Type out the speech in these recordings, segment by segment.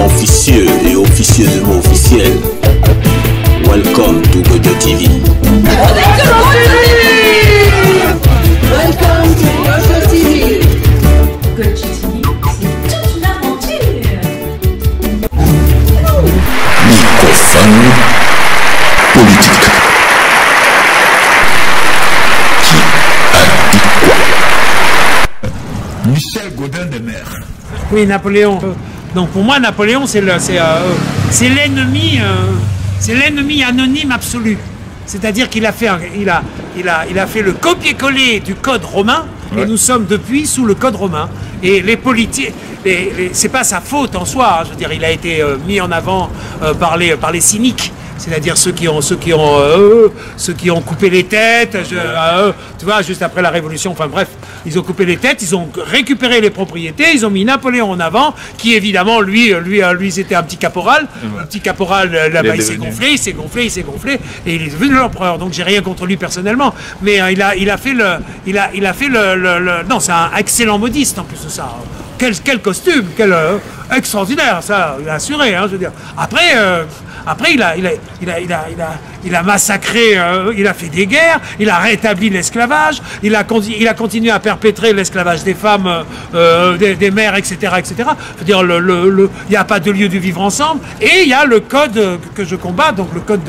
Gouvernement officieux et officieusement officiel. Welcome to Godio TV. Welcome to Godio TV. Godio TV, c'est toute une aventure. Microphone politique. Qui a dit quoi? Michel Gaudin de Mer. Oui, Napoléon. Donc pour moi, Napoléon, c'est l'ennemi, anonyme absolu. C'est-à-dire qu'il a fait, il a fait le copier-coller du code romain, et nous sommes depuis sous le code romain. Et les politiques, c'est pas sa faute en soi. Hein, je veux dire, il a été mis en avant par les cyniques. C'est-à-dire ceux qui ont coupé les têtes, tu vois, juste après la Révolution, enfin bref, ils ont coupé les têtes, ils ont récupéré les propriétés, ils ont mis Napoléon en avant, qui évidemment, lui c'était un petit caporal. Un petit caporal, là-bas, il s'est gonflé, et il est devenu l'empereur. Donc j'ai rien contre lui personnellement, mais il a fait le non, c'est un excellent modiste en plus de ça. Quel costume, quel extraordinaire, ça, il a assuré, hein, je veux dire. Après, il a massacré, il a fait des guerres, il a rétabli l'esclavage, il a continué à perpétrer l'esclavage des femmes, des mères, etc., etc. Je veux dire, il n'y a pas de lieu de vivre ensemble, et il y a le code que je combats, donc le code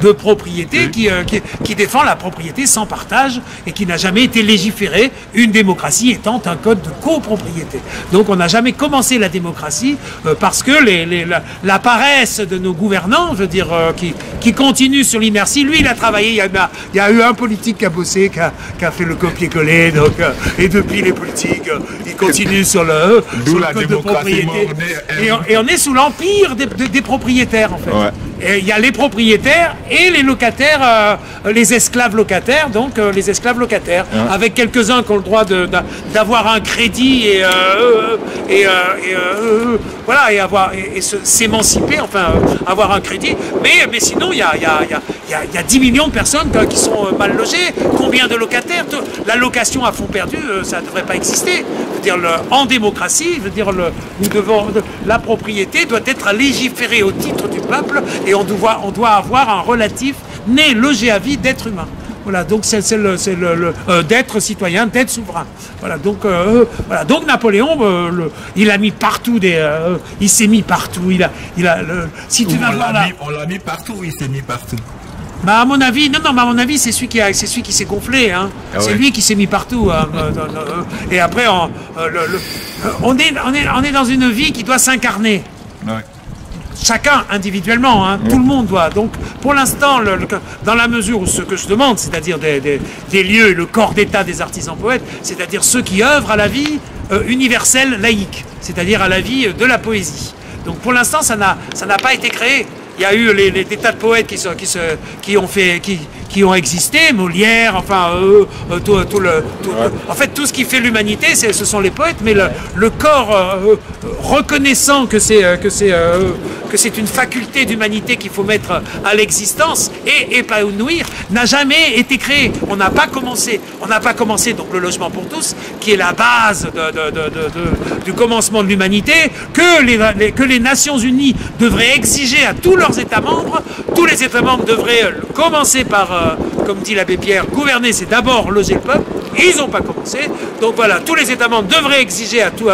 de propriété qui défend la propriété sans partage et qui n'a jamais été légiféré, une démocratie étant un code de copropriété. Donc on n'a jamais commencé la démocratie parce que la paresse de nos gouvernants, je veux dire, qui continuent sur l'inertie. Lui, il a travaillé, il y a eu un politique qui a bossé, qui a fait le copier-coller, donc, et depuis les politiques, ils continuent sur le code de propriété. Et on est sous l'empire des propriétaires, en fait. Ouais. Et il y a les propriétaires et les locataires, les esclaves locataires, donc les esclaves locataires, avec quelques-uns qui ont le droit d'avoir un crédit voilà, et s'émanciper, enfin avoir un crédit, mais sinon il y a 10 millions de personnes qui sont mal logées. Combien de locataires? La location à fond perdu, ça ne devrait pas exister. Je veux dire, en démocratie, je veux dire, la propriété doit être légiférée au titre du peuple, et on doit avoir un relatif né, logé à vie d'être humain. Voilà, donc c'est d'être citoyen, d'être souverain. Voilà, donc Napoléon, il a mis partout il s'est mis partout. Si tu vas voir là, on l'a mis partout, il s'est mis partout. Bah à mon avis, non, à mon avis, c'est celui qui s'est gonflé, hein. Ah c'est lui qui s'est mis partout. Hein. Et après, on est dans une vie qui doit s'incarner. Ouais. Chacun individuellement, hein, tout le monde doit. Donc, pour l'instant, dans la mesure où ce que je demande, c'est-à-dire des lieux, le corps d'état des artisans poètes, c'est-à-dire ceux qui œuvrent à la vie universelle laïque, c'est-à-dire à la vie de la poésie. Donc, pour l'instant, ça n'a pas été créé. Il y a eu des tas de poètes qui ont existé, Molière, enfin, en fait, tout ce qui fait l'humanité, ce sont les poètes, mais le corps reconnaissant que c'est une faculté d'humanité qu'il faut mettre à l'existence et épanouir, n'a jamais été créé. On n'a pas commencé. Donc le logement pour tous, qui est la base du commencement de l'humanité, que les Nations Unies devraient exiger à tous leurs États membres. Tous les États membres devraient commencer par, comme dit l'abbé Pierre, gouverner, c'est d'abord loger le peuple. Ils n'ont pas commencé. Donc voilà, tous les États membres devraient exiger à tout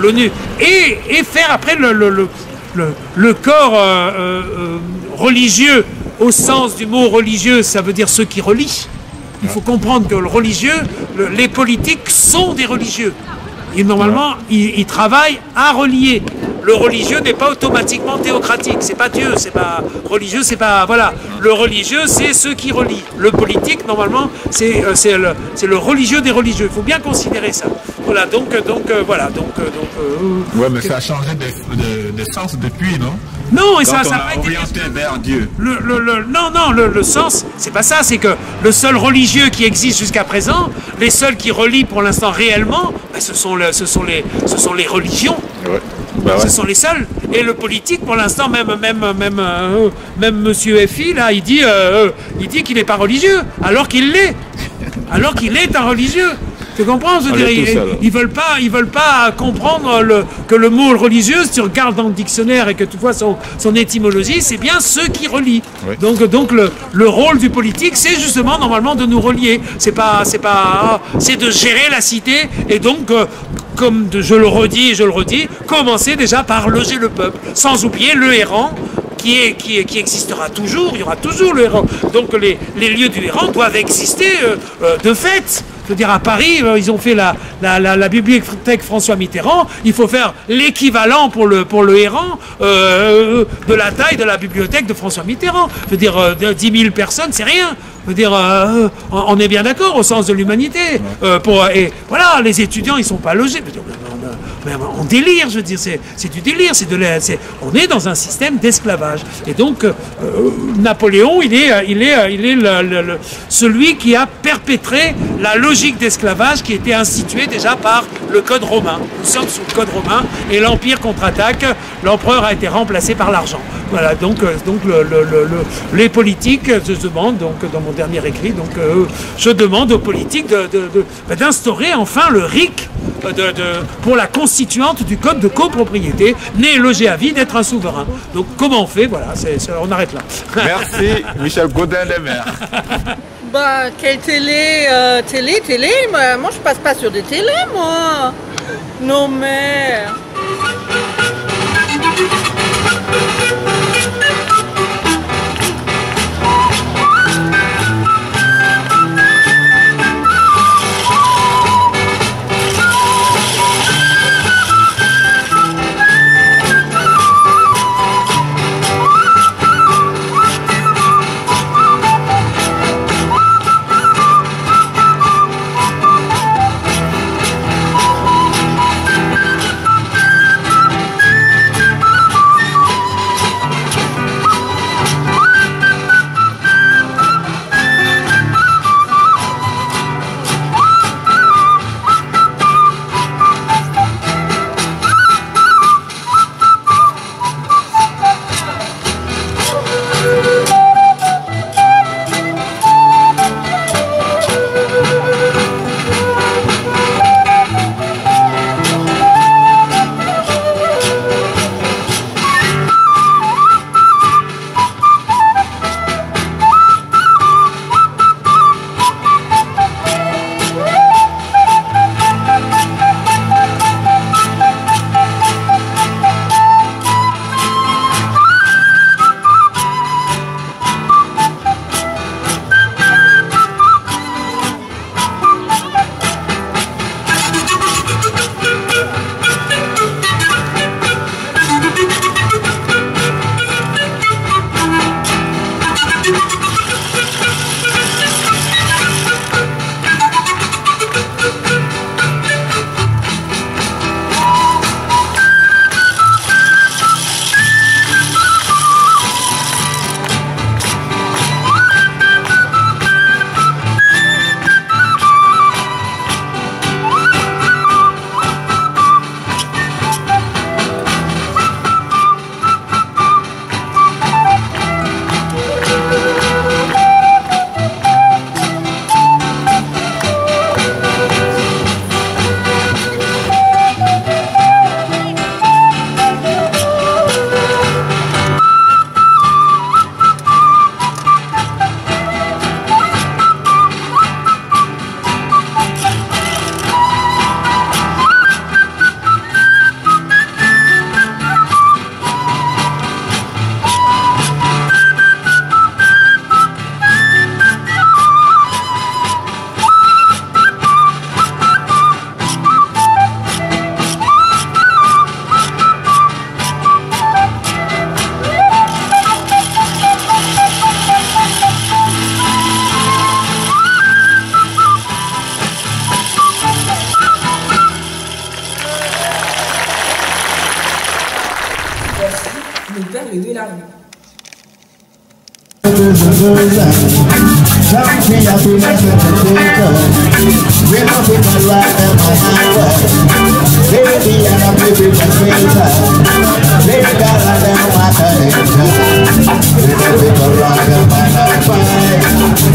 l'ONU et faire après le corps religieux, au sens du mot religieux, ça veut dire ceux qui relient. Il faut comprendre que le religieux, les politiques sont des religieux. Et normalement, ils travaillent à relier. Le religieux n'est pas automatiquement théocratique. C'est pas Dieu, c'est pas religieux, c'est pas... Voilà. Le religieux, c'est ceux qui relient. Le politique, normalement, c'est le religieux des religieux. Il faut bien considérer ça. Voilà, voilà. Ouais, mais ça a changé de sens depuis, non? Non, et ça n'a pas été orienté vers Dieu. Le sens, c'est pas ça. C'est que le seul religieux qui existe jusqu'à présent, les seuls qui relient pour l'instant réellement, ben, ce sont les religions. Ouais. Bah ouais. Ce sont les seuls. Et le politique, pour l'instant, même Monsieur FI, là, il dit qu'il n'est pas religieux, alors qu'il l'est. Alors qu'il est un religieux. Tu comprends? Je veux dire, ils veulent pas comprendre que le mot religieux, si tu regardes dans le dictionnaire et que tu vois son étymologie, c'est bien ceux qui relient. Oui. Donc le rôle du politique, c'est justement normalement de nous relier. C'est de gérer la cité et donc comme je le redis, commencer déjà par loger le peuple, sans oublier le errant qui existera toujours, il y aura toujours le errant. Donc les lieux du errant doivent exister de fait. Je veux dire, à Paris, ils ont fait la bibliothèque François Mitterrand, il faut faire l'équivalent pour le errant de la taille de la bibliothèque de François Mitterrand. Je veux dire, 10 000 personnes, c'est rien. Je veux dire, on est bien d'accord au sens de l'humanité. Et voilà, les étudiants, ils sont pas logés. On délire, je veux dire, c'est du délire. On est dans un système d'esclavage. Et donc, Napoléon, il est celui qui a perpétré la logique d'esclavage qui était instituée déjà par le Code romain. Nous sommes sous le Code romain et l'Empire contre-attaque. L'empereur a été remplacé par l'argent. Voilà, donc les politiques, je demande, donc dans mon dernier écrit, je demande aux politiques d'instaurer enfin le RIC pour la constituante du code de copropriété, né et logé à vie, d'être un souverain. Donc comment on fait? Voilà, on arrête là. Merci, Michel Gaudin-Lemaire. Bah, quelle télé, moi je passe pas sur des télés, moi. Non mais...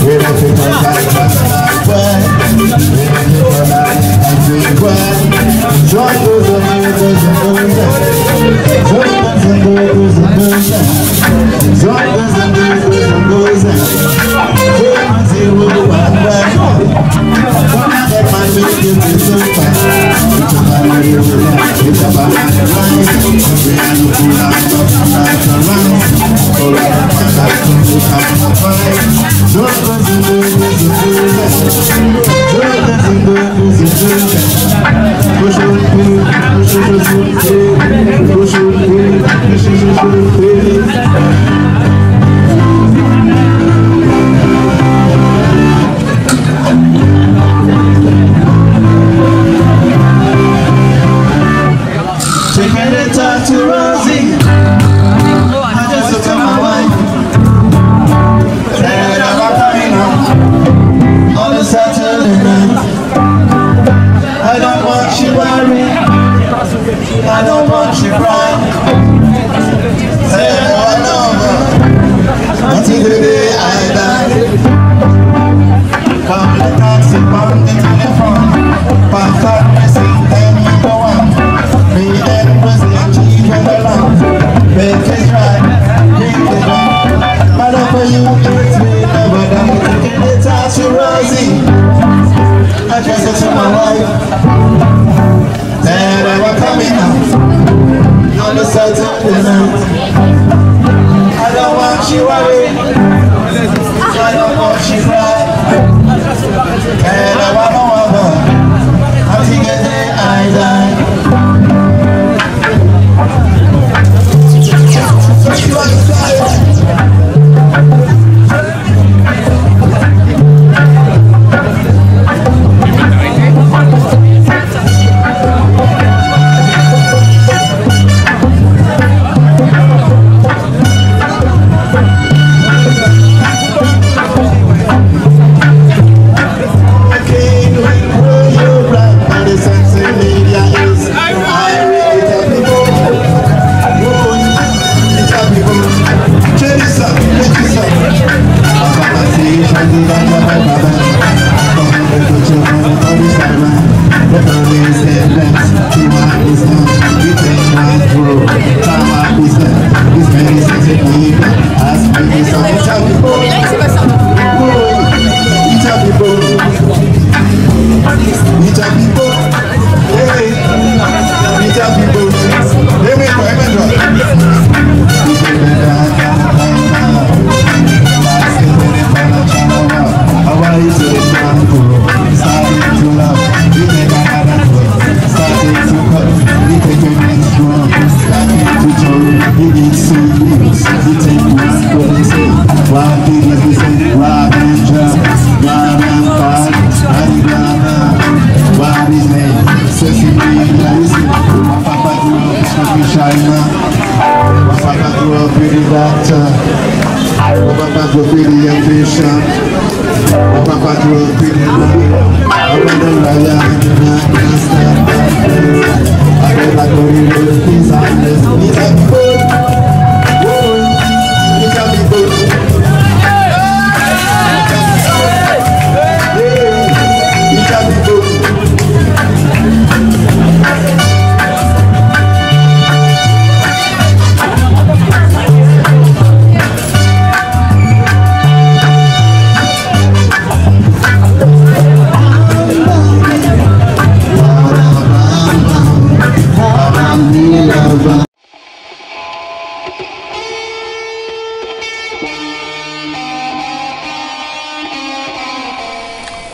We're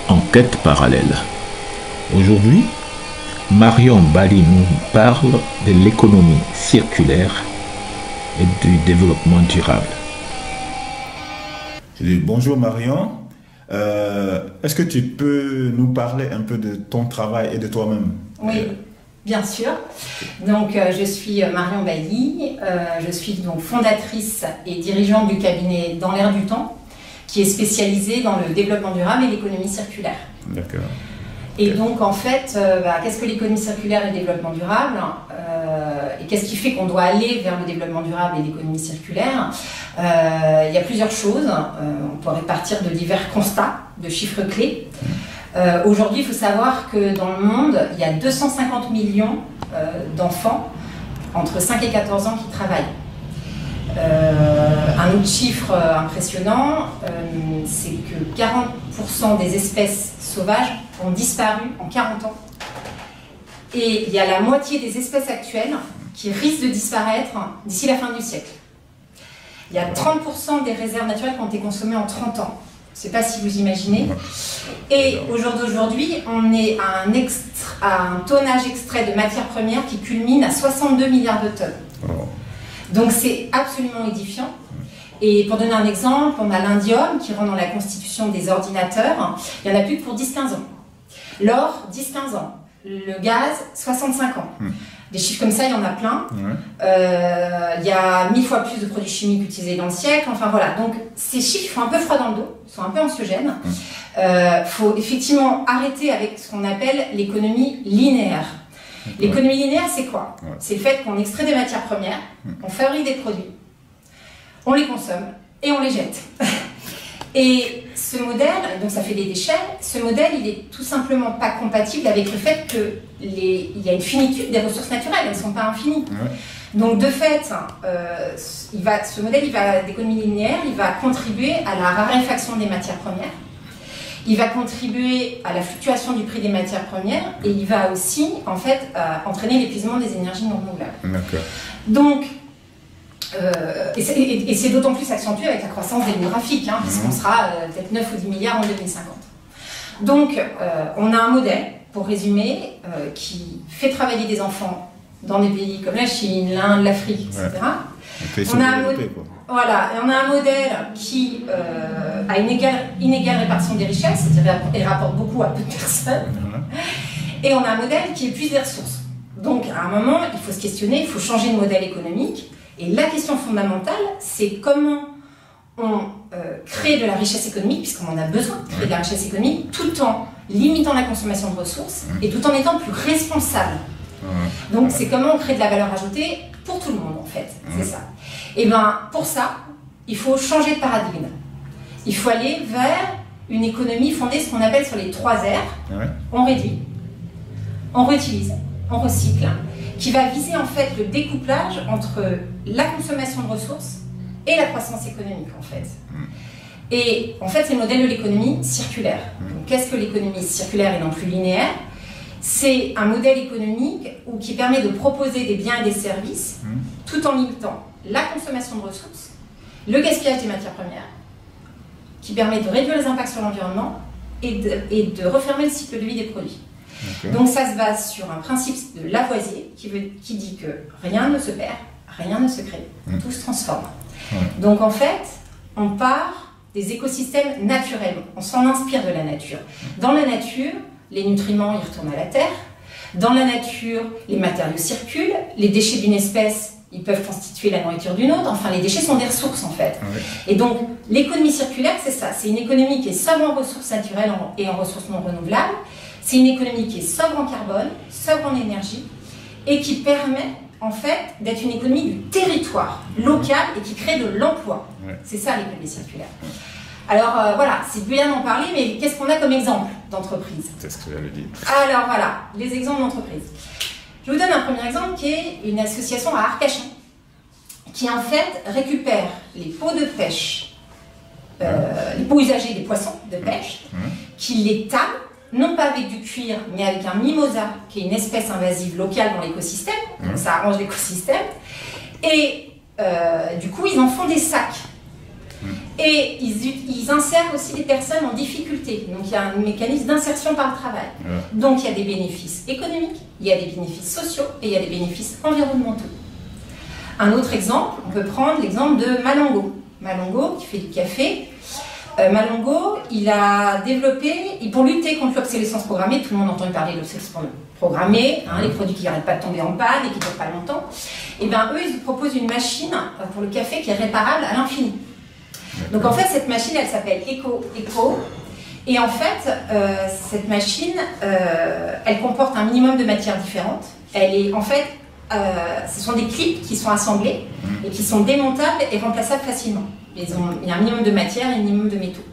Enquête parallèle. Aujourd'hui, Marion Bali nous parle de l'économie circulaire et du développement durable. Bonjour Marion, est-ce que tu peux nous parler un peu de ton travail et de toi-même? Oui, bien sûr. Donc je suis Marion Bali, je suis donc fondatrice et dirigeante du cabinet Dans l'air du temps, qui est spécialisé dans le développement durable et l'économie circulaire. D'accord. Et donc en fait, qu'est-ce que l'économie circulaire et le développement durable et qu'est-ce qui fait qu'on doit aller vers le développement durable et l'économie circulaire? Il y a plusieurs choses. On pourrait partir de divers constats, de chiffres clés. Aujourd'hui, il faut savoir que dans le monde, il y a 250 millions d'enfants entre 5 et 14 ans qui travaillent. Un autre chiffre impressionnant, c'est que 40% des espèces sauvages ont disparu en 40 ans. Et il y a la moitié des espèces actuelles qui risquent de disparaître d'ici la fin du siècle. Il y a 30% des réserves naturelles qui ont été consommées en 30 ans. Je ne sais pas si vous imaginez. Et au jour d'aujourd'hui, on est à un tonnage extrait de matières premières qui culmine à 62 milliards de tonnes. Donc c'est absolument édifiant. Et pour donner un exemple, on a l'indium qui rentre dans la constitution des ordinateurs. Il n'y en a plus que pour 10-15 ans. L'or, 10-15 ans. Le gaz, 65 ans. Des chiffres comme ça, il y en a plein. Il y a 1000 fois plus de produits chimiques utilisés dans le siècle. Enfin voilà, donc ces chiffres font un peu froid dans le dos, sont un peu anxiogènes. Faut effectivement arrêter avec ce qu'on appelle l'économie linéaire. L'économie linéaire, c'est quoi? C'est le fait qu'on extrait des matières premières, on fabrique des produits, on les consomme et on les jette. Et ce modèle, donc ça fait des déchets, ce modèle, il est tout simplement pas compatible avec le fait qu'il y a une finitude des ressources naturelles, elles ne sont pas infinies. Donc de fait, ce modèle d'économie linéaire, il va contribuer à la raréfaction des matières premières, il va contribuer à la fluctuation du prix des matières premières et il va aussi, en fait, entraîner l'épuisement des énergies non renouvelables. Donc, et c'est d'autant plus accentué avec la croissance démographique, hein, puisqu'on sera peut-être 9 ou 10 milliards en 2050. Donc, on a un modèle, pour résumer, qui fait travailler des enfants dans des pays comme la Chine, l'Inde, l'Afrique, etc. Voilà, et on a un modèle qui a une inégale répartition des richesses, c'est-à-dire qu'elle rapporte beaucoup à peu de personnes. Et on a un modèle qui épuise les ressources. Donc, à un moment, il faut se questionner, il faut changer de modèle économique. Et la question fondamentale, c'est comment on crée de la richesse économique, puisqu'on en a besoin de créer de la richesse économique, tout en limitant la consommation de ressources et tout en étant plus responsable. Donc c'est comment on crée de la valeur ajoutée pour tout le monde, en fait. C'est ça. Et bien, pour ça, il faut changer de paradigme. Il faut aller vers une économie fondée sur ce qu'on appelle sur les 3 R. On réduit, on réutilise, on recycle, qui va viser en fait le découplage entre la consommation de ressources et la croissance économique, en fait. Et en fait, c'est le modèle de l'économie circulaire. Qu'est-ce que l'économie circulaire et non plus linéaire? C'est un modèle économique qui permet de proposer des biens et des services tout en limitant la consommation de ressources, le gaspillage des matières premières, qui permet de réduire les impacts sur l'environnement et de refermer le cycle de vie des produits. Donc ça se base sur un principe de Lavoisier qui dit que rien ne se perd, rien ne se crée, tout se transforme. Donc en fait, on part des écosystèmes naturels, on s'en inspire de la nature. Dans la nature, les nutriments ils retournent à la terre, dans la nature, les matériaux circulent, les déchets d'une espèce ils peuvent constituer la nourriture d'une autre, enfin les déchets sont des ressources en fait. Et donc l'économie circulaire c'est ça, c'est une économie qui est sobre en ressources naturelles et en ressources non renouvelables. C'est une économie qui est sobre en carbone, sobre en énergie, et qui permet, en fait, d'être une économie du territoire local et qui crée de l'emploi. C'est ça l'économie circulaire. Alors voilà, c'est bien d'en parler, mais qu'est-ce qu'on a comme exemple d'entreprise? C'est ce que j'allais dire. Alors voilà, les exemples d'entreprise. Je vous donne un premier exemple qui est une association à Arcachon, qui en fait récupère les pots de pêche, les pots usagés des poissons de pêche, qui les tannent, non pas avec du cuir, mais avec un mimosa, qui est une espèce invasive locale dans l'écosystème, donc ça arrange l'écosystème, et du coup ils en font des sacs. Et ils insèrent aussi des personnes en difficulté, donc il y a un mécanisme d'insertion par le travail. Donc il y a des bénéfices économiques, il y a des bénéfices sociaux et il y a des bénéfices environnementaux. Un autre exemple, on peut prendre l'exemple de Malongo. Malongo qui fait du café. Malongo, il a développé, pour lutter contre l'obsolescence programmée, tout le monde entend parler de l'obsolescence programmée, les produits qui n'arrêtent pas de tomber en panne et qui ne durent pas longtemps, et bien eux, ils proposent une machine pour le café qui est réparable à l'infini. Donc en fait, cette machine, elle s'appelle Eco, et en fait, cette machine, elle comporte un minimum de matières différentes. Elle est, en fait, ce sont des clips qui sont assemblés et qui sont démontables et remplaçables facilement. Il y a un minimum de matière et un minimum de métaux.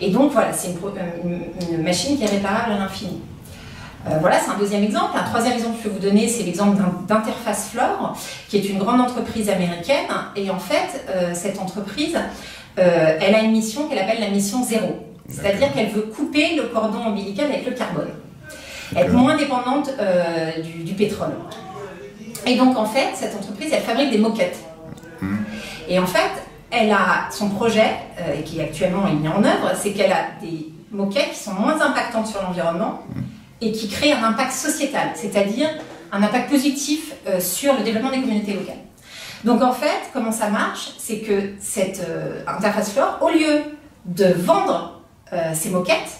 Et donc voilà, c'est une machine qui est réparable à l'infini. Voilà, c'est un deuxième exemple. Un troisième exemple que je peux vous donner, c'est l'exemple d'Interface Flore, qui est une grande entreprise américaine. Et en fait, cette entreprise, elle a une mission qu'elle appelle la mission zéro. C'est-à-dire qu'elle veut couper le cordon ombilical avec le carbone. Être moins dépendante du pétrole. Et donc, en fait, cette entreprise, elle fabrique des moquettes. Et en fait, elle a son projet, qui actuellement est mis en œuvre, c'est qu'elle a des moquettes qui sont moins impactantes sur l'environnement et qui créent un impact sociétal, c'est-à-dire un impact positif sur le développement des communautés locales. Donc en fait, comment ça marche? C'est que cette Interface Flore, au lieu de vendre ces moquettes,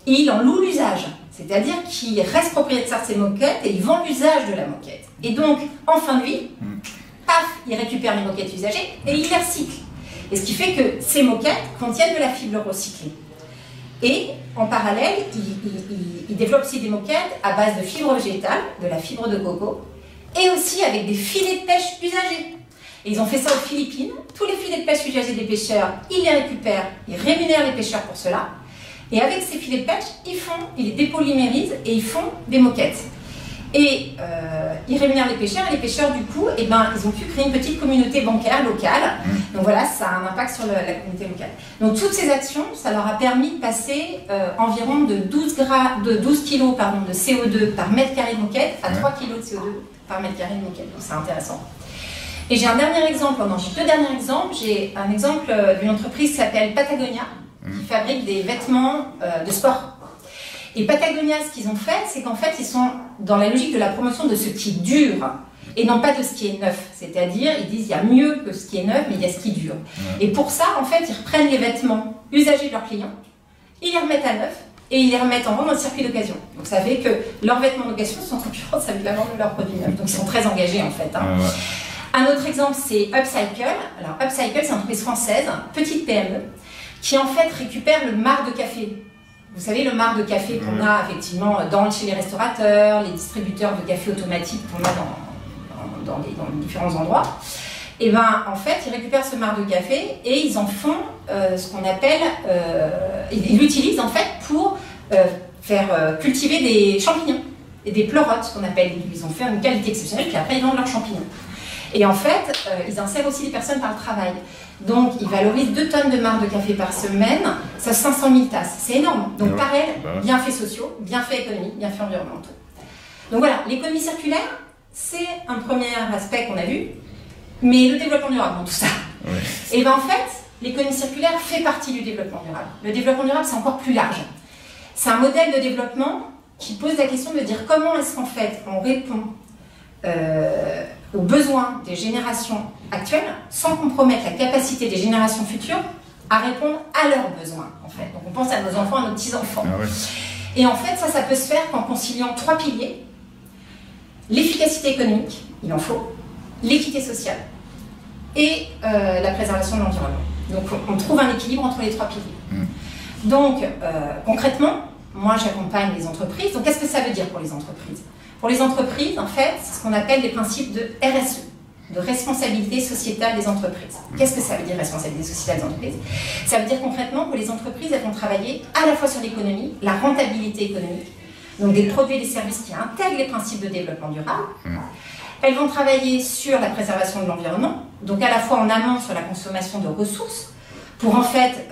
il en loue l'usage. C'est-à-dire qu'il reste propriétaire de ces moquettes et il vend l'usage de la moquette. Et donc, en fin de vie, paf, il récupère les moquettes usagées et il les recycle. Et ce qui fait que ces moquettes contiennent de la fibre recyclée. Et en parallèle, il développe aussi des moquettes à base de fibres végétales, de la fibre de coco, et aussi avec des filets de pêche usagés. Et ils ont fait ça aux Philippines. Tous les filets de pêche usagés des pêcheurs, ils les récupèrent, ils rémunèrent les pêcheurs pour cela. Et avec ces filets de pêche, ils les dépolymérisent et ils font des moquettes. Et ils rémunèrent les pêcheurs, et les pêcheurs, du coup, ils ont pu créer une petite communauté bancaire locale. Donc voilà, ça a un impact sur la communauté locale. Donc toutes ces actions, ça leur a permis de passer environ de 12 kg de CO2 par mètre carré de moquette à 3 kg de CO2 par mètre carré de moquette. Donc c'est intéressant. Et j'ai un dernier exemple, j'ai deux derniers exemples. J'ai un exemple d'une entreprise qui s'appelle Patagonia, qui fabrique des vêtements de sport. Et Patagonia, ce qu'ils ont fait, c'est qu'en fait, ils sont dans la logique de la promotion de ce qui dure et non pas de ce qui est neuf. C'est-à-dire, ils disent il y a mieux que ce qui est neuf, mais il y a ce qui dure. Et pour ça, en fait, ils reprennent les vêtements usagés de leurs clients, ils les remettent à neuf et ils les remettent en vente dans le circuit d'occasion. Donc ça fait que leurs vêtements d'occasion sont en concurrence avec la vente de leurs produits neufs. Donc ils sont très engagés en fait. Un autre exemple, c'est Upcycle. Alors Upcycle, c'est une entreprise française, petite PME, qui en fait récupère le marc de café. Vous savez, le marc de café qu'on a effectivement chez les restaurateurs, les distributeurs de café automatique qu'on a dans différents endroits. Et bien, en fait, ils récupèrent ce marc de café et ils en font ce qu'on appelle... ils l'utilisent en fait pour faire cultiver des champignons et des pleurotes, ce qu'on appelle. Ils ont fait une qualité exceptionnelle, puis après ils vendent leurs champignons. Et en fait, ils insèrent aussi des personnes par le travail. Donc, ils valorisent 2 tonnes de marc de café par semaine, ça fait 500 000 tasses. C'est énorme. Donc, pareil, bienfaits sociaux, bienfaits économiques, bienfaits environnementaux. Donc voilà, l'économie circulaire, c'est un premier aspect qu'on a vu, mais le développement durable dans tout ça. Et bien en fait, l'économie circulaire fait partie du développement durable. Le développement durable, c'est encore plus large. C'est un modèle de développement qui pose la question de dire comment est-ce qu'en fait on répond aux besoins des générations actuelles sans compromettre la capacité des générations futures à répondre à leurs besoins, en fait. Donc on pense à nos enfants, à nos petits-enfants. Et en fait, ça peut se faire qu'en conciliant 3 piliers. L'efficacité économique, il en faut, l'équité sociale et la préservation de l'environnement. Donc on trouve un équilibre entre les 3 piliers. Donc concrètement, moi j'accompagne les entreprises. Donc qu'est-ce que ça veut dire pour les entreprises? Pour les entreprises, en fait, c'est ce qu'on appelle les principes de RSE, de responsabilité sociétale des entreprises. Qu'est-ce que ça veut dire, responsabilité sociétale des entreprises? Ça veut dire concrètement que les entreprises, elles vont travailler à la fois sur l'économie, la rentabilité économique, donc des produits et des services qui intègrent les principes de développement durable. Elles vont travailler sur la préservation de l'environnement, donc à la fois en amont sur la consommation de ressources, pour en fait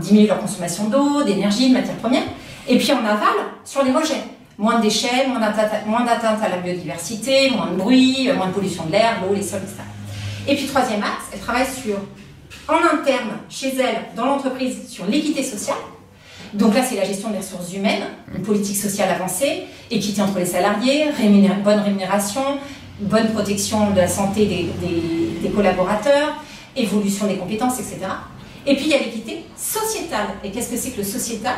diminuer leur consommation d'eau, d'énergie, de matières premières, et puis en aval sur les rejets. Moins de déchets, moins d'atteinte à la biodiversité, moins de bruit, moins de pollution de l'air, l'eau, les sols, etc. Et puis troisième axe, elle travaille en interne, chez elle, dans l'entreprise, sur l'équité sociale. Donc là, c'est la gestion des ressources humaines, une politique sociale avancée, équité entre les salariés, bonne rémunération, bonne protection de la santé des collaborateurs, évolution des compétences, etc. Et puis il y a l'équité sociétale. Et qu'est-ce que c'est que le sociétal?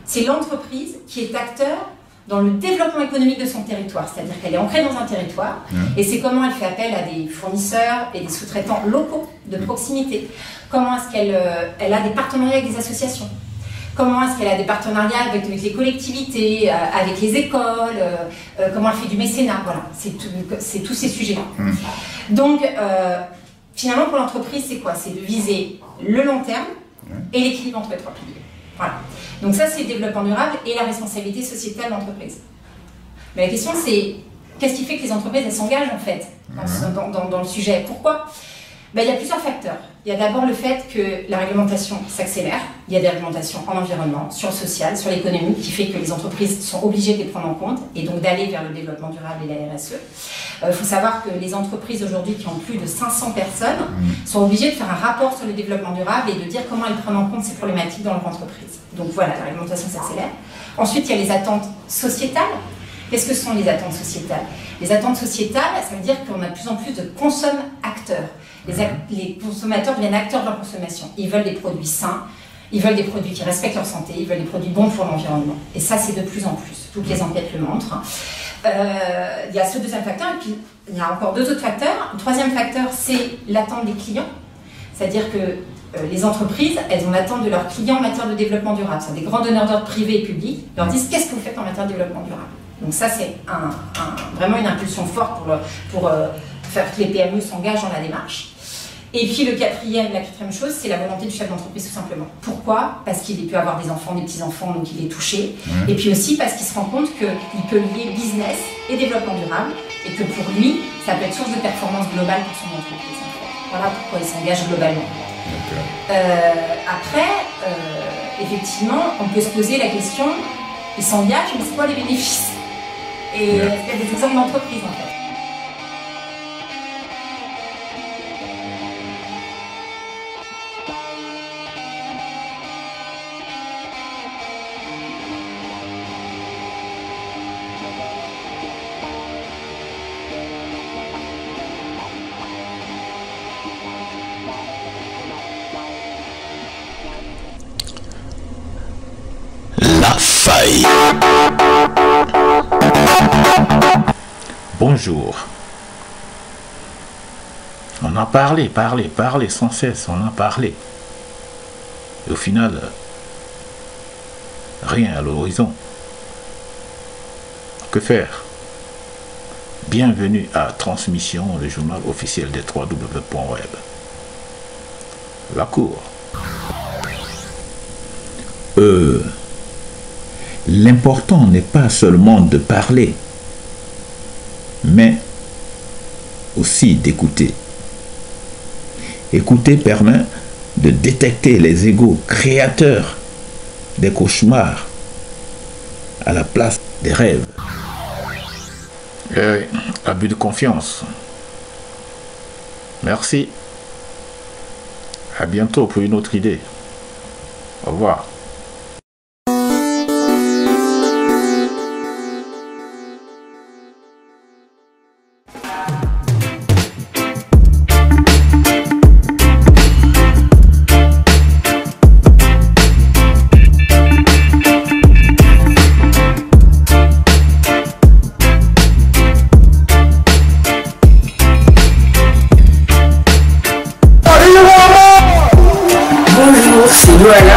C'est l'entreprise qui est acteur dans le développement économique de son territoire, c'est-à-dire qu'elle est ancrée dans un territoire, et c'est comment elle fait appel à des fournisseurs et des sous-traitants locaux de proximité, comment est-ce qu'elle a des partenariats avec des associations, comment est-ce qu'elle a des partenariats avec les collectivités, avec les écoles, comment elle fait du mécénat, voilà, c'est tous ces sujets-là. Donc, finalement, pour l'entreprise, c'est quoi? C'est de viser le long terme et l'équilibre entre les 3 piliers. Voilà. Donc ça, c'est le développement durable et la responsabilité sociétale de l'entreprise. Mais la question, c'est qu'est-ce qui fait que les entreprises, elles s'engagent en fait dans le sujet? Pourquoi? Il y a plusieurs facteurs. Il y a d'abord le fait que la réglementation s'accélère. Il y a des réglementations en environnement, sur le social, sur l'économie, qui fait que les entreprises sont obligées de les prendre en compte et donc d'aller vers le développement durable et la RSE. Il faut savoir que les entreprises aujourd'hui qui ont plus de 500 personnes sont obligées de faire un rapport sur le développement durable et de dire comment elles prennent en compte ces problématiques dans leur entreprise. Donc voilà, la réglementation s'accélère. Ensuite, il y a les attentes sociétales. Qu'est-ce que sont les attentes sociétales? Les attentes sociétales, ça veut dire qu'on a de plus en plus de consommateurs. Les consommateurs deviennent acteurs de leur consommation. Ils veulent des produits sains, ils veulent des produits qui respectent leur santé, ils veulent des produits bons pour l'environnement. Et ça, c'est de plus en plus. Toutes les enquêtes le montrent. Il y a ce deuxième facteur, et puis il y a encore deux autres facteurs. Le troisième facteur, c'est l'attente des clients. C'est-à-dire que les entreprises, elles ont l'attente de leurs clients en matière de développement durable. C'est des grands donneurs d'ordre privés et publics. Ils leur disent qu'est-ce que vous faites en matière de développement durable. Donc ça, c'est vraiment une impulsion forte pour faire que les PME s'engagent dans la démarche. Et puis la quatrième chose, c'est la volonté du chef d'entreprise tout simplement. Pourquoi? Parce qu'il peut avoir des enfants, des petits-enfants, donc il est touché. Et puis aussi parce qu'il se rend compte qu'il peut lier business et développement durable, et que pour lui, ça peut être source de performance globale pour son entreprise. En fait. Voilà pourquoi il s'engage globalement. Effectivement, on peut se poser la question, il s'engage, mais c'est quoi les bénéfices? Et il y a des exemples d'entreprises en fait. La faille. Bonjour. On a parlé sans cesse, on a parlé. Et au final, rien à l'horizon. Que faire? Bienvenue à Transmission, le journal officiel des www.web. La Cour. L'important n'est pas seulement de parler, mais aussi d'écouter. Écouter permet de détecter les égos créateurs des cauchemars à la place des rêves. Abus de confiance. Merci. À bientôt pour une autre idée. Au revoir.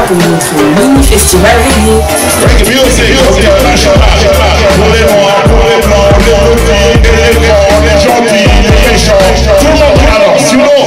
Pour notre mini-festival reggae. Reggae music, pour les noirs, pour les blancs, les petits, les grands, les gentils, les méchants, tout le monde. Alors, Simon.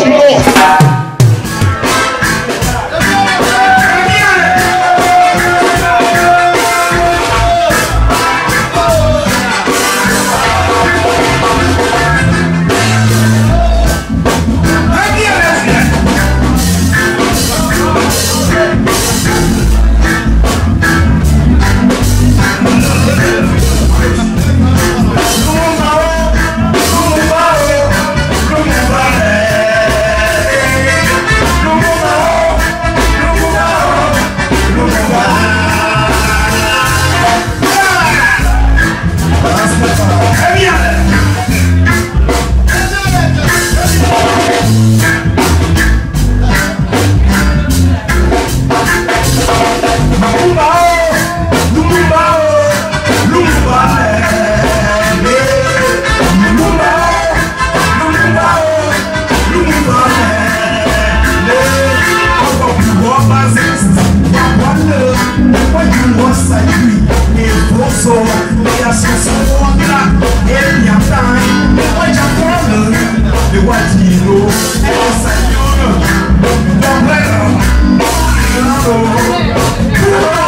What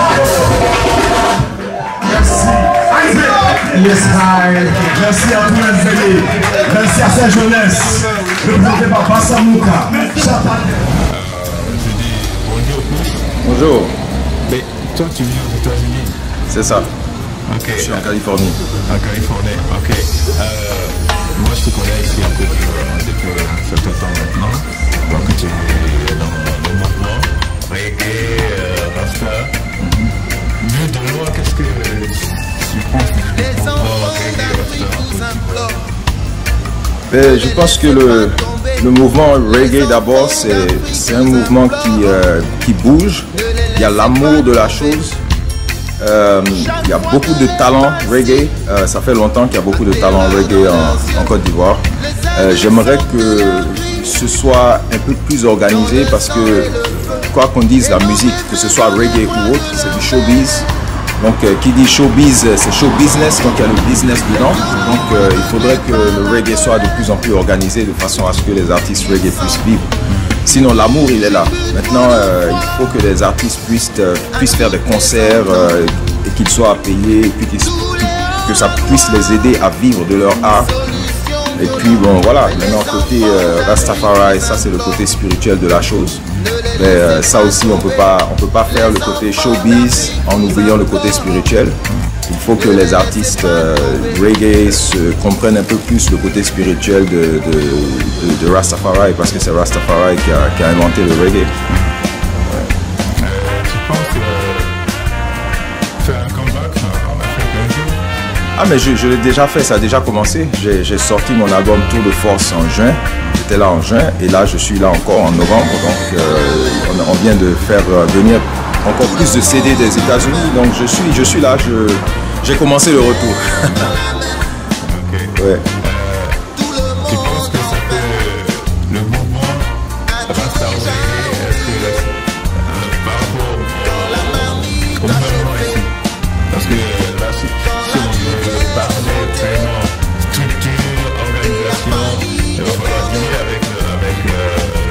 Merci à tous les amis. Merci à sa jeunesse. Représenté par Passamouka. Bonjour. Mais toi, tu viens aux États-Unis? C'est ça. Ok. Je suis en Californie. En Californie, ok. Moi, je te connais ici un peu depuis un certain temps maintenant. Donc, tu es dans le mouvement reggae, rasta. Vu de loin, qu'est-ce que tu penses du mouvement reggae, rasta? Je pense que le mouvement reggae d'abord, c'est un mouvement qui bouge. Il y a l'amour de la chose. Il y a beaucoup de talent reggae. Ça fait longtemps qu'il y a beaucoup de talent reggae en Côte d'Ivoire. J'aimerais que ce soit un peu plus organisé parce que, quoi qu'on dise, la musique, que ce soit reggae ou autre, c'est du showbiz. Donc, qui dit showbiz, c'est show business, donc il y a le business dedans. Donc, il faudrait que le reggae soit de plus en plus organisé de façon à ce que les artistes reggae puissent vivre. Sinon, l'amour, il est là. Maintenant, il faut que les artistes puissent faire des concerts et qu'ils soient payés, et puis que ça puisse les aider à vivre de leur art. Et puis, bon, voilà, maintenant, côté Rastafari, ça, c'est le côté spirituel de la chose. Mais ça aussi, on peut pas faire le côté showbiz en oubliant le côté spirituel. Il faut que les artistes reggae comprennent un peu plus le côté spirituel de Rastafari, parce que c'est Rastafari qui a inventé le reggae. Tu penses faire un comeback en Afrique un jour? Ah, mais je l'ai déjà fait, ça a déjà commencé. J'ai sorti mon album Tour de Force en juin. J'étais là en juin et là je suis là encore en novembre. Donc on vient de faire venir encore plus de CD des États-Unis. Donc je suis là, j'ai commencé le retour. Ok. Ouais. Tu penses que ça peut, le mouvement Rasta reggae, est-ce que par rapport au gouvernement ici, parce que là, si on veut parler vraiment structure, organisation, il va falloir dealer avec le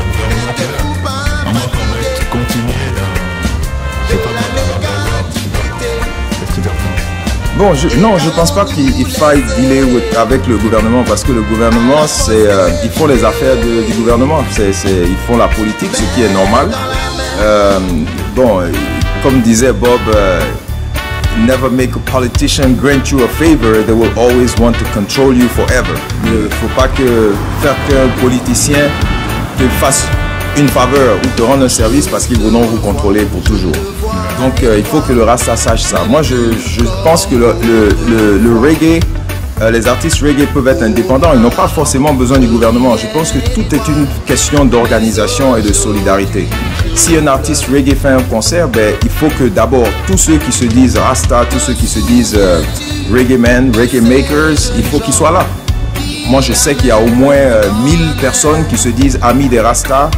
gouvernement qui est là. À moins qu'on veuille continuer dans, je sais pas, dans qu'est-ce que tu en penses? Bon, non, je pense pas qu'il faille dealer avec le gouvernement parce que le gouvernement, ils font les affaires du gouvernement. Ils font la politique, ce qui est normal. Bon, comme disait Bob, never make a politician grant you a favor, they will always want to control you forever. Il ne faut pas faire qu'un politicien te fasse une faveur ou te rende un service parce qu'ils voudront vous contrôler pour toujours. Donc il faut que le Rasta sache ça. Moi je pense que le reggae, les artistes reggae peuvent être indépendants, ils n'ont pas forcément besoin du gouvernement. Je pense que tout est une question d'organisation et de solidarité. Si un artiste reggae fait un concert, ben, il faut que d'abord tous ceux qui se disent Rasta, tous ceux qui se disent reggae men, reggae makers, il faut qu'ils soient là. Moi je sais qu'il y a au moins 1000 personnes qui se disent amis des Rasta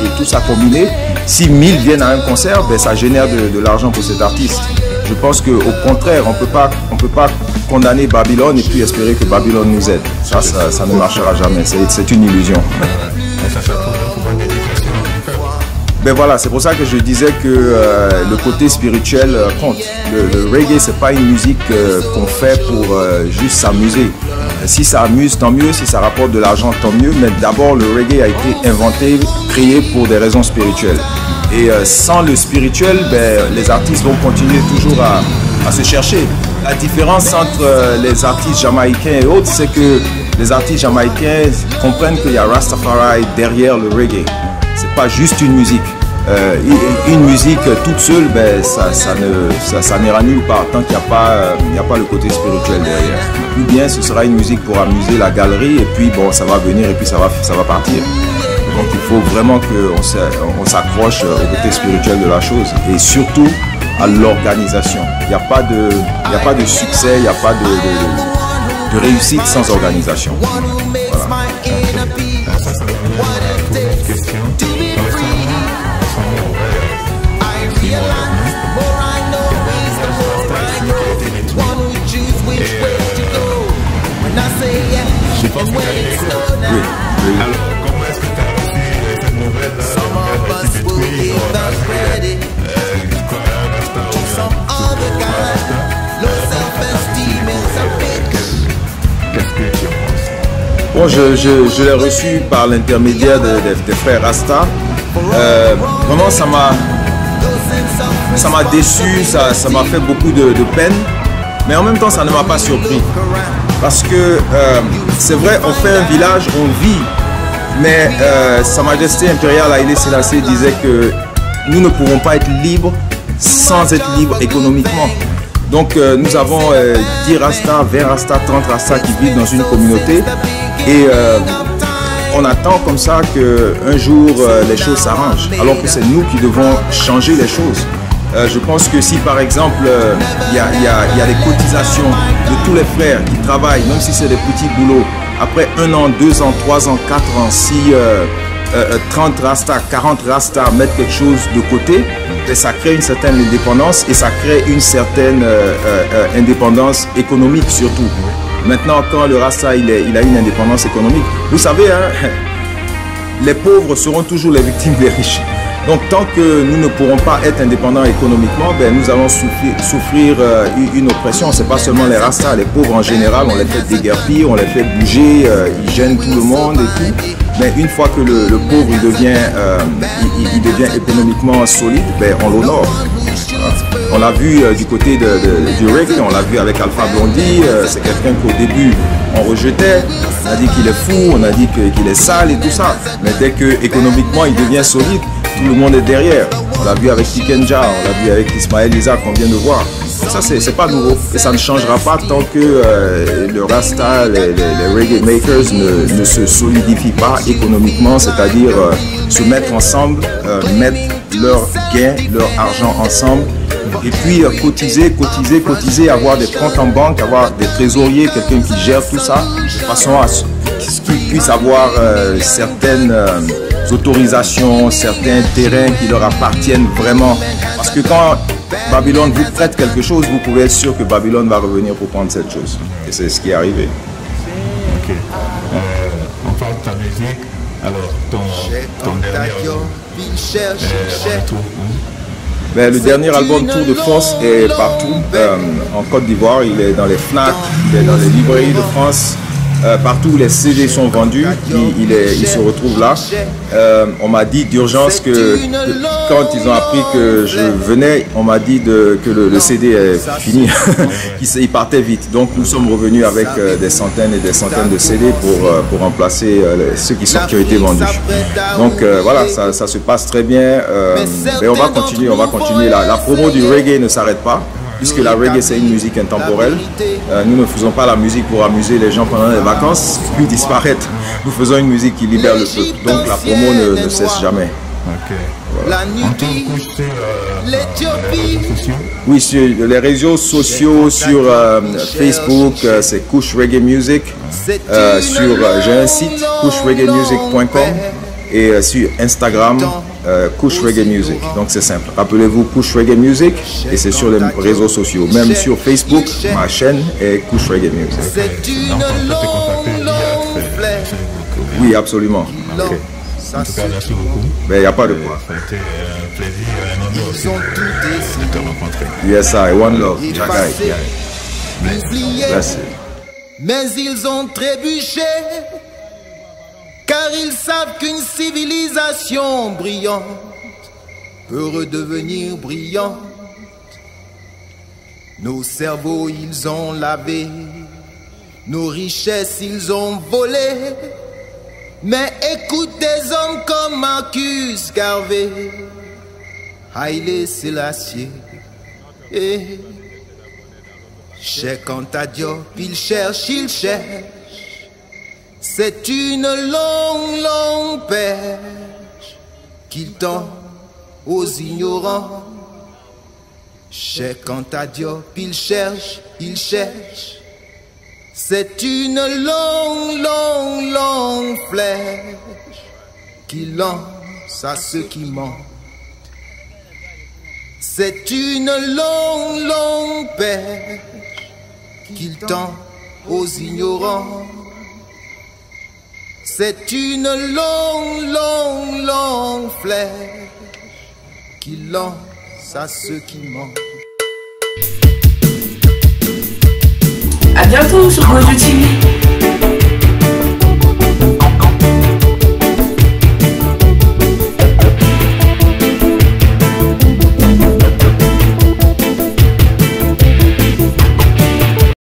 et tout ça combiné. Si 1000 viennent à un concert, ben, ça génère de l'argent pour cet artiste. Je pense qu'au contraire, on peut pas condamner Babylone et puis espérer que Babylone nous aide. Ça ne marchera jamais, c'est une illusion. Ben voilà, c'est pour ça que je disais que le côté spirituel compte. Le reggae, c'est pas une musique qu'on fait pour juste s'amuser. Si ça amuse, tant mieux. Si ça rapporte de l'argent, tant mieux. Mais d'abord, le reggae a été inventé, créé pour des raisons spirituelles. Et sans le spirituel, ben, les artistes vont continuer toujours à se chercher. La différence entre les artistes jamaïcains et autres, c'est que les artistes jamaïcains comprennent qu'il y a Rastafari derrière le reggae. C'est pas juste une musique. Une musique toute seule, ben, ça n'ira nulle part tant qu'il n'y a pas le côté spirituel derrière. Ou bien ce sera une musique pour amuser la galerie et puis bon, ça va venir et puis ça va partir. Donc il faut vraiment qu'on s'accroche au côté spirituel de la chose et surtout à l'organisation. Il n'y a pas de succès, il n'y a pas de réussite sans organisation. Voilà. Oui. Alors, comment est-ce que tu as reçu cette nouvelle-là? Bon, je l'ai reçu par l'intermédiaire des frères Rasta. Vraiment, ça m'a déçu, ça m'a fait beaucoup de peine. Mais en même temps, ça ne m'a pas surpris. Parce que c'est vrai, on fait un village, on vit. Mais Sa Majesté impériale Haïlé Sélassié disait que nous ne pouvons pas être libres sans être libres économiquement. Donc nous avons 10 Rastas, 20 Rastas, 30 Rastas qui vivent dans une communauté. Et on attend comme ça qu'un jour les choses s'arrangent. Alors que c'est nous qui devons changer les choses. Je pense que si par exemple il y a des cotisations de tous les frères qui travaillent, même si c'est des petits boulots, après 1 an, 2 ans, 3 ans, 4 ans, si 30 Rastas, 40 Rastas mettent quelque chose de côté, ça crée une certaine indépendance et ça crée une certaine indépendance économique surtout. Maintenant, quand le Rasta il a une indépendance économique, vous savez, hein, les pauvres seront toujours les victimes des riches. Donc tant que nous ne pourrons pas être indépendants économiquement, ben, nous allons souffrir une oppression. Ce n'est pas seulement les Rastas, les pauvres en général, on les fait déguerpir, on les fait bouger, ils gênent tout le monde et tout. Mais une fois que le pauvre il devient économiquement solide, ben, on l'honore. On l'a vu du côté du reggae, on l'a vu avec Alpha Blondy, c'est quelqu'un qu'au début on rejetait, on a dit qu'il est fou, on a dit qu'il est sale et tout ça. Mais dès que économiquement il devient solide, tout le monde est derrière. On l'a vu avec Tikenja, on l'a vu avec Ismaël Isaac qu'on vient de voir. Ça c'est pas nouveau et ça ne changera pas tant que le Rasta, les reggae makers ne se solidifient pas économiquement, c'est-à-dire se mettre ensemble, mettre leurs gains, leur argent ensemble et puis cotiser, avoir des comptes en banque, avoir des trésoriers, quelqu'un qui gère tout ça de façon à ce qu'ils puissent avoir certaines autorisations, certains terrains qui leur appartiennent vraiment. Parce que quand Babylone vous prête quelque chose, vous pouvez être sûr que Babylone va revenir pour prendre cette chose. Et c'est ce qui est arrivé. Ok. On parle de ta musique. Alors, ton dernier album, ben, le dernier album Tour de France est partout. En Côte d'Ivoire, il est dans les FNAC, il est dans les librairies de France. Partout où les CD sont vendus, il se retrouve là. On m'a dit d'urgence que quand ils ont appris que je venais, on m'a dit que le CD est fini. Il partait vite. Donc nous sommes revenus avec des centaines et des centaines de CD pour remplacer ceux qui ont été vendus. Donc voilà, ça se passe très bien. Mais on va continuer. La promo du reggae ne s'arrête pas. Puisque la reggae c'est une musique intemporelle, nous ne faisons pas la musique pour amuser les gens pendant les vacances, puis disparaître. Nous faisons une musique qui libère le peuple, donc la promo ne cesse jamais. Voilà. Oui, sur les réseaux sociaux, sur Facebook, c'est Kush Reggae Music, j'ai un site, kushreggaemusic.com, et sur Instagram, Kush Reggae Music. Donc c'est simple. Rappelez-vous Kush Reggae Music et c'est sur les réseaux sociaux. Même sur Facebook, ma chaîne est Kush Reggae Music. Oui, absolument. Okay. En tout cas, merci beaucoup. Mais il n'y a pas de quoi. Ça a été un plaisir et un honneur aussi de te rencontrer. Yes, I. One love. Jagai. Merci. Mais ils ont trébuché. Car ils savent qu'une civilisation brillante peut redevenir brillante. Nos cerveaux ils ont lavé, nos richesses ils ont volé. Mais écoute des hommes comme Marcus Garvey, Haïlé Sélassié. Cheikh Anta Diop, il cherche. C'est une longue pêche qu'il tend aux ignorants. Cheikh Anta Diop, il cherche. C'est une longue flèche qu'il lance à ceux qui mentent. C'est une longue pêche qu'il tend aux ignorants. C'est une longue flèche qu'il lance à ceux qui mentent. À bientôt sur Gojo TV.